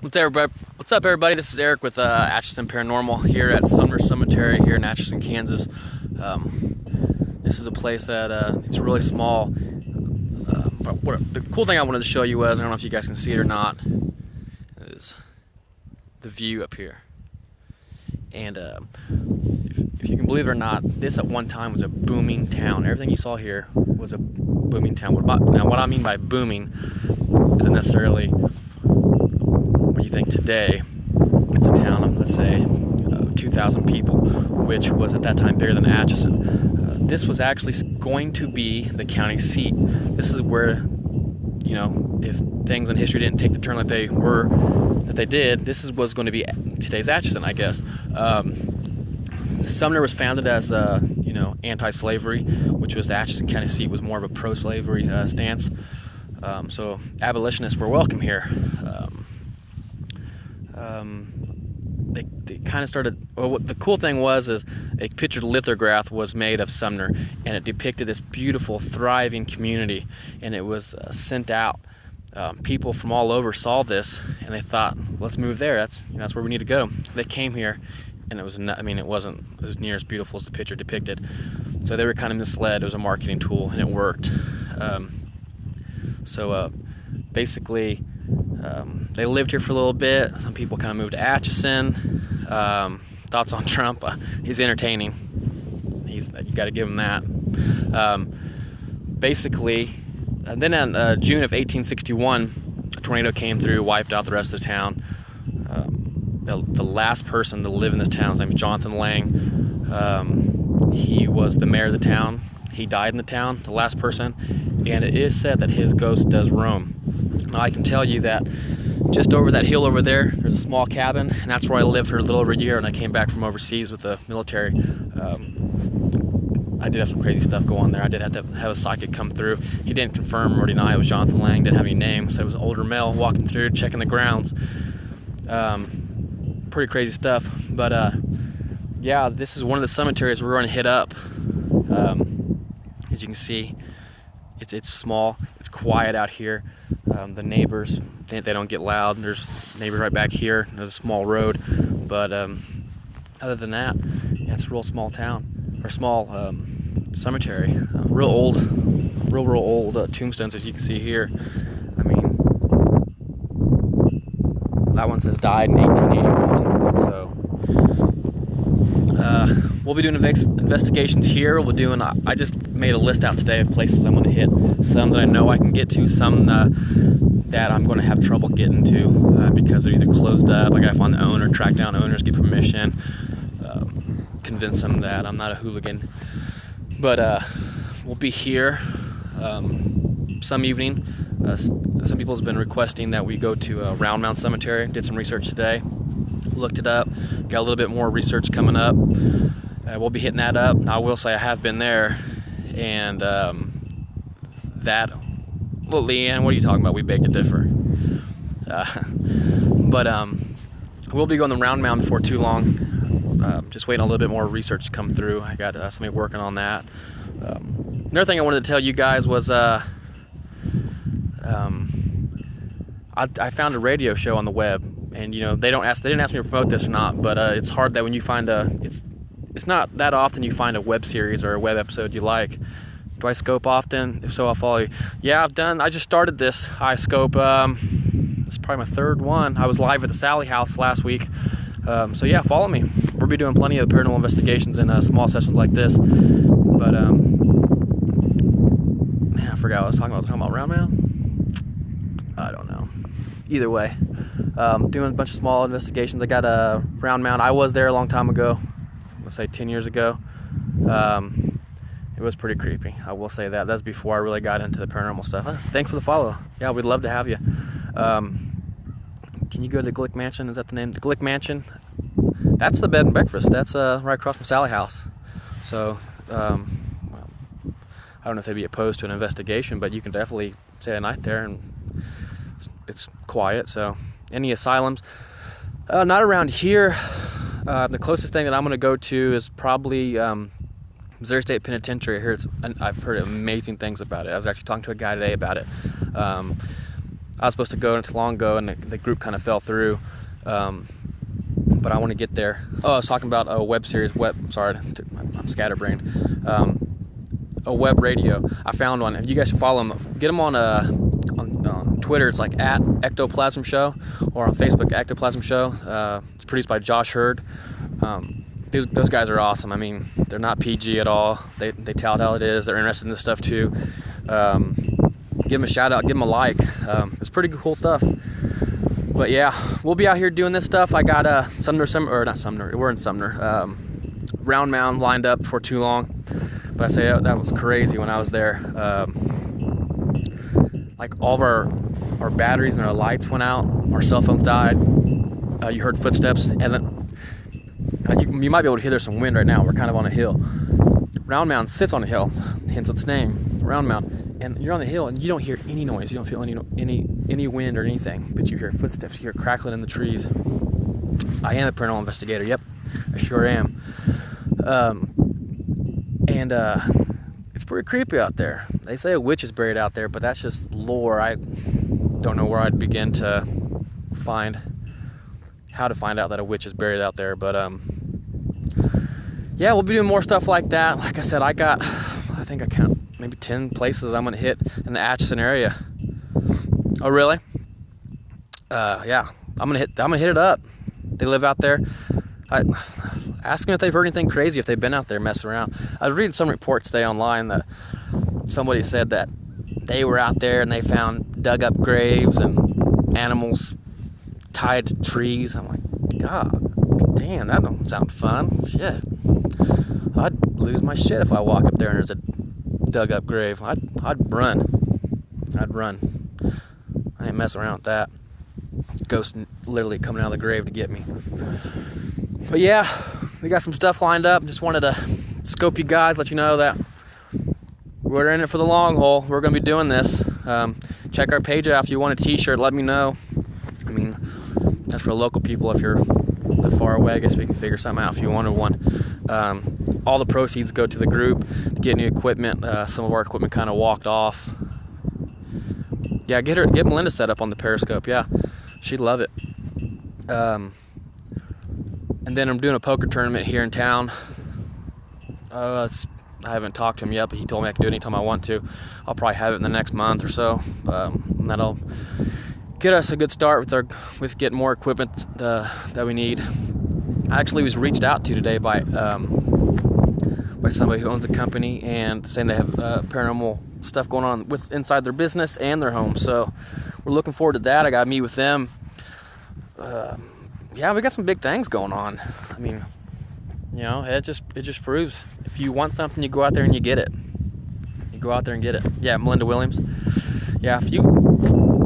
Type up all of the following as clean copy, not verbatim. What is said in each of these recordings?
What's up, everybody? This is Eric with Atchison Paranormal here at Sumner Cemetery here in Atchison, Kansas. This is a place that it's really small. But the cool thing I wanted to show you was, I don't know if you guys can see it or not, is the view up here. And if you can believe it or not, this at one time was a booming town. Everything you saw here was a booming town. Now, what I mean by booming isn't necessarily what you think today. It's a town of, let's say, 2,000 people, which was at that time bigger than Atchison. This was actually going to be the county seat. This is where, you know, if things in history didn't take the turn that they did, this was going to be today's Atchison, I guess. Sumner was founded as, anti-slavery, which was the Atchison County seat was more of a pro-slavery stance. So abolitionists were welcome here. They kind of started. Well, what the cool thing was is a pictured lithograph was made of Sumner, and it depicted this beautiful, thriving community, and it was sent out. People from all over saw this, and they thought, "Let's move there. That's where we need to go." They came here, and it wasn't as near as beautiful as the picture depicted. So they were kind of misled. It was a marketing tool, and it worked. Basically, they lived here for a little bit. Some people kind of moved to Atchison. Thoughts on Trump? He's entertaining. You got to give him that. Then in June of 1861, a tornado came through, wiped out the rest of the town. The last person to live in this town, his name was Jonathan Lang. He was the mayor of the town. He died in the town, the last person, and it is said that his ghost does roam. Now, I can tell you that just over that hill over there, there's a small cabin, and that's where I lived for a little over a year, and I came back from overseas with the military. I did have some crazy stuff go on there. I did have to have a psychic come through. He didn't confirm or deny it was Jonathan Lang, didn't have any name, said it was an older male walking through, checking the grounds. Pretty crazy stuff, but yeah, this is one of the cemeteries we're going to hit up. As you can see, it's small, it's quiet out here. The neighbors, they don't get loud. There's neighbors right back here. There's a small road, but other than that, yeah, it's a real small town, or small cemetery. Real old tombstones, as you can see here. I mean, that one says died in 1881. So we'll be doing investigations here. I just made a list out today of places I'm going to hit. Some that I know I can get to, some that I'm going to have trouble getting to because they're either closed up. I got to find the owner, track down owners, get permission, convince them that I'm not a hooligan. But we'll be here some evening. Some people have been requesting that we go to Round Mound Cemetery. Did some research today, looked it up, got a little bit more research coming up. We'll be hitting that up. I will say I have been there, and Leanne, what are you talking about? We beg to differ. We'll be going to Round Mound before too long. Just waiting on a little bit more research to come through. I got somebody working on that. Another thing I wanted to tell you guys was I found a radio show on the web, and they didn't ask me to promote this or not, but it's hard that when you find it's not that often you find a web series or a web episode you like. Do I scope often? If so, I'll follow you. Yeah, I just started this iScope. It's probably my third one. I was live at the Sally House last week. So yeah, follow me. We'll be doing plenty of paranormal investigations in small sessions like this. But man, I forgot what I was talking about. Talking about Round Mound? I don't know. Either way, doing a bunch of small investigations. I got a Round Mound. I was there a long time ago. Let's say 10 years ago. It was pretty creepy. I will say that. That's before I really got into the paranormal stuff. Thanks for the follow. Yeah, we'd love to have you. Can you go to the Glick Mansion? Is that the name? The Glick Mansion? That's the bed and breakfast. That's right across from Sally House. So, I don't know if they'd be opposed to an investigation, but you can definitely stay a night there, and it's quiet. So, any asylums? Not around here. The closest thing that I'm going to go to is probably Missouri State Penitentiary. I've heard amazing things about it. I was actually talking to a guy today about it. I was supposed to go not too long ago, and the group kind of fell through. But I want to get there. Oh, I was talking about a web series. Sorry, I'm scatterbrained. A web radio. I found one. You guys should follow them. Get them on Twitter. It's like at Ectoplasm Show, or on Facebook, Ectoplasm Show. It's produced by Josh Hurd. Those guys are awesome. I mean, they're not PG at all. They tell it how it is. They're interested in this stuff too. Give them a shout out. Give them a like. It's pretty cool stuff. But yeah, we'll be out here doing this stuff. I got we're in Sumner. Round Mound lined up for too long. But I say that was crazy when I was there. Like all of our batteries and our lights went out. Our cell phones died. You heard footsteps, and then you might be able to hear there's some wind right now. We're kind of on a hill. Round Mound sits on a hill, hence its name, Round Mound. And you're on the hill and you don't hear any noise. You don't feel any wind or anything, but you hear footsteps. You hear crackling in the trees. I am a paranormal investigator. Yep, I sure am. And it's pretty creepy out there. They say a witch is buried out there, but that's just lore. I don't know where I'd begin to find out that a witch is buried out there. But yeah, we'll be doing more stuff like that. Like I said, I think I count maybe 10 places I'm gonna hit in the Atchison area. Oh really? Yeah, I'm gonna hit it up. They live out there. Ask them if they've heard anything crazy, if they've been out there messing around. I was reading some reports today online that somebody said that they were out there and they found dug up graves and animals tied to trees. I'm like, God damn, that don't sound fun. Shit, I'd lose my shit if I walk up there and there's a dug up grave. I'd run. I ain't messing around with that. Ghost literally coming out of the grave to get me. But yeah, we got some stuff lined up. Just wanted to scope you guys, let you know that we're in it for the long haul. We're gonna be doing this. Check our page out if you want a t-shirt. Let me know. I mean, that's for local people. If you're far away, I guess we can figure something out if you wanted one. All the proceeds go to the group to get new equipment. Some of our equipment kind of walked off. Yeah, get Melinda set up on the Periscope. Yeah, she'd love it. And then I'm doing a poker tournament here in town. I haven't talked to him yet, but he told me I can do it anytime I want to. I'll probably have it in the next month or so. And that'll get us a good start with getting more equipment that we need. I actually was reached out to today by somebody who owns a company and saying they have paranormal stuff going on with inside their business and their home. So we're looking forward to that. I got to meet with them. Yeah, we got some big things going on. I mean, you know, it just proves if you want something, you go out there and you get it. You go out there and get it. Yeah, Melinda Williams. Yeah, I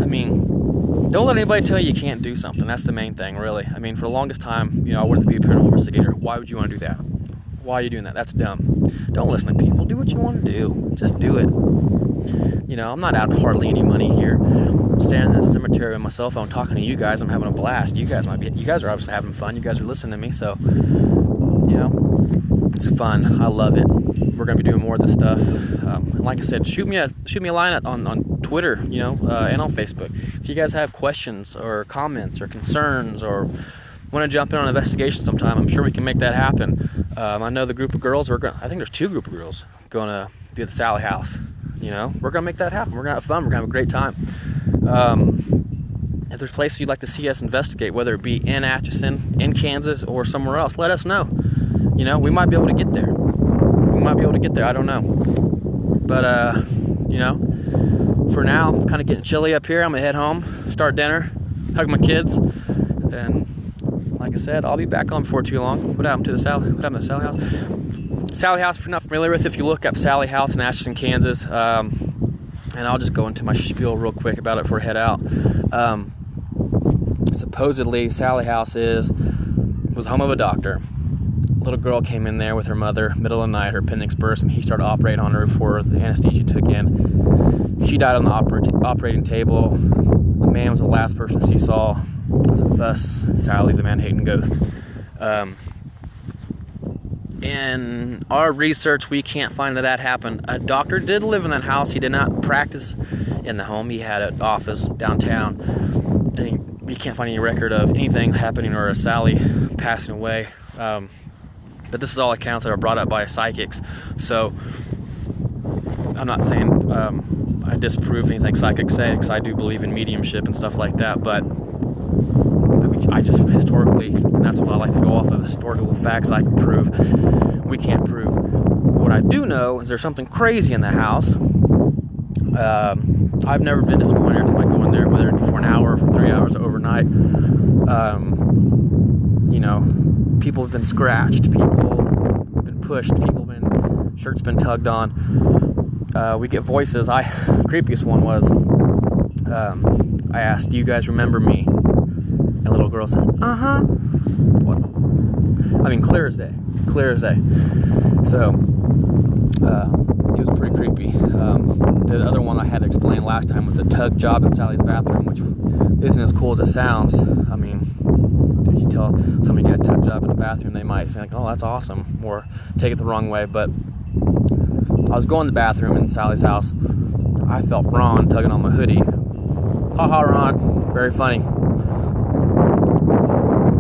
mean, don't let anybody tell you can't do something. That's the main thing, really. I mean, for the longest time, you know, I wanted to be a paranormal investigator. Why would you want to do that? Why are you doing that? That's dumb. Don't listen to people. Do what you want to do. Just do it. You know, I'm not out hardly any money here. I'm standing in the cemetery with my cell phone talking to you guys. I'm having a blast. You guys are obviously having fun. You guys are listening to me, so you know, it's fun. I love it. We're gonna be doing more of this stuff. And like I said, shoot me a line on Twitter, you know, and on Facebook. If you guys have questions or comments or concerns or want to jump in on an investigation sometime, I'm sure we can make that happen. I know the group of girls. I think there's 2 group of girls going to be at the Sally House. You know, we're gonna make that happen. We're gonna have fun. We're gonna have a great time. If there's places you'd like to see us investigate, whether it be in Atchison, in Kansas, or somewhere else, let us know. You know, we might be able to get there. I don't know. But you know, for now, it's kind of getting chilly up here. I'm gonna head home, start dinner, hug my kids, and like I said, I'll be back on before too long. What happened to the Sally House? Sally House, if you're not familiar with, if you look up Sally House in Atchison, Kansas, and I'll just go into my spiel real quick about it before I head out. Supposedly, Sally House was the home of a doctor. A little girl came in there with her mother, middle of the night, her appendix burst, and he started operating on her before the anesthesia took in. She died on the operating table. The man was the last person she saw. So thus, Sally, the man-hating ghost. In our research, we can't find that happened. A doctor did live in that house. He did not practice in in the home. He had an office downtown, and you can't find any record of anything happening or a Sally passing away. But this is all accounts that are brought up by psychics. So I'm not saying I disprove anything psychics say, because I do believe in mediumship and stuff like that. But I just historically, and that's what I like to go off of, historical facts I can prove. We can't prove. What I do know is there's something crazy in the house. I've never been disappointed every time I go in there, whether it be for an hour, for 3 hours, or overnight. People have been scratched, people have been pushed, shirts been tugged on. We get voices. Creepiest one was, I asked, "Do you guys remember me?" And a little girl says, "Uh-huh." What? I mean, clear as day. So, it was pretty creepy. The other one I had to explain last time was the tug job in Sally's bathroom, which isn't as cool as it sounds. I mean, if you tell somebody you got a tug job in a bathroom, they might think, "Oh, that's awesome," or take it the wrong way. But I was going to the bathroom in Sally's house. I felt Ron tugging on my hoodie. Ha ha, Ron. Very funny.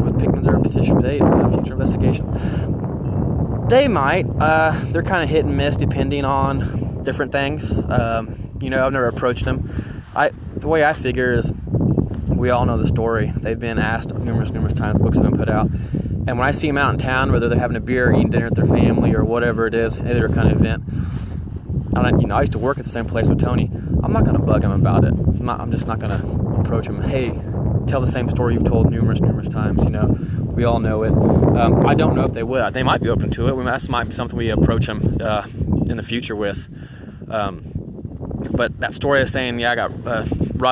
Would Pickmans ever participate in a future investigation? They might. They're kind of hit and miss depending on different things. I've never approached them. The way I figure is, we all know the story. They've been asked numerous times. Books have been put out. And when I see them out in town, whether they're having a beer, eating dinner with their family, or whatever it is, either kind of event. I used to work at the same place with Tony. I'm not going to bug him about it. I'm just not going to approach him. Hey, tell the same story you've told numerous times. We all know it. I don't know if they would. They might be open to it. That might be something we approach them in the future with. But that story is saying, I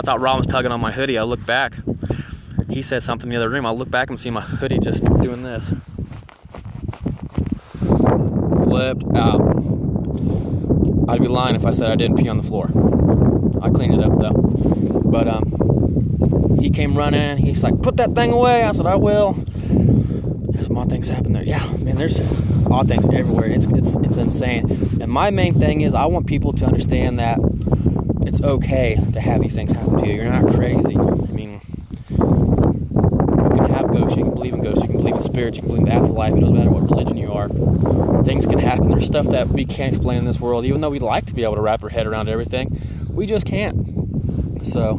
thought Ron was tugging on my hoodie. I look back. He said something in the other room. I look back and see my hoodie just doing this. Flipped out. I'd be lying if I said I didn't pee on the floor. I cleaned it up though. But he came running. He's like, "Put that thing away." I said, "I will." There's some odd things happen there. Yeah, man, there's odd things everywhere. It's insane. And my main thing is, I want people to understand that it's okay to have these things happen to you. You're not crazy. I mean, you can have ghosts, you can believe in ghosts, you can believe in spirits, you can believe in the afterlife. It doesn't matter what religion you are. Things can happen. There's stuff that we can't explain in this world, even though we'd like to be able to wrap our head around everything. We just can't. So,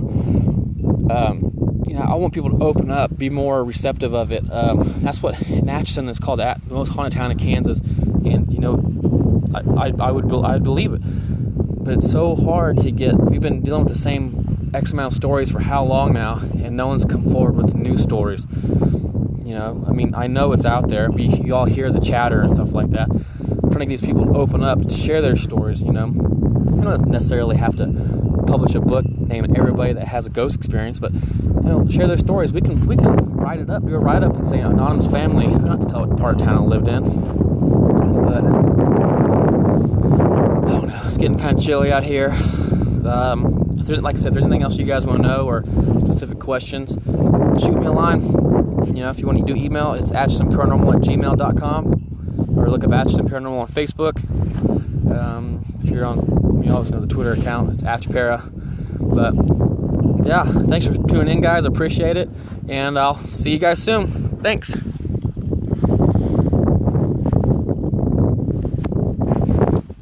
I want people to open up, be more receptive of it. That's what in Atchison is called, the most haunted town in Kansas. And I'd believe it. But it's so hard to get. We've been dealing with the same X amount of stories for how long now, and no one's come forward with new stories. I know it's out there. You all hear the chatter and stuff like that. I'm trying to get these people to open up, to share their stories. You don't necessarily have to publish a book naming everybody that has a ghost experience, but share their stories. We can write it up, do a write up, and say anonymous family. We don't have to tell what part of town I lived in. But oh no, it's getting kind of chilly out here. If there's anything else you guys want to know or specific questions, shoot me a line. If you want to do email, it's atchisonparanormal@gmail.com, or look up Atchison Paranormal on Facebook. If you're on, you always know the Twitter account, it's atchpara. But yeah, thanks for tuning in, guys. I appreciate it, and I'll see you guys soon. Thanks.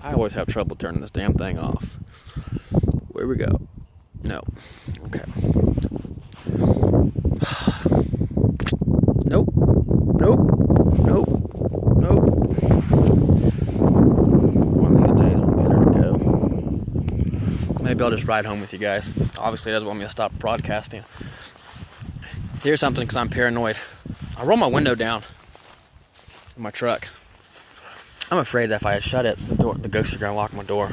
I always have trouble turning this damn thing off. Where we go? No. Okay. Nope. One of these days will better to go. Maybe I'll just ride home with you guys. Obviously, it doesn't want me to stop broadcasting. Here's something, because I'm paranoid. I roll my window down in my truck. I'm afraid that if I shut it, the ghosts are going to lock my door.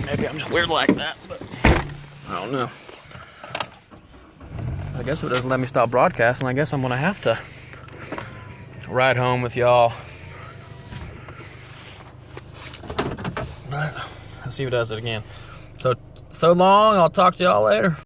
Maybe I'm just weird like that, but I don't know. I guess if it doesn't let me stop broadcasting, I guess I'm going to have to ride home with y'all. Let's see if it does it again. So long. I'll talk to y'all later.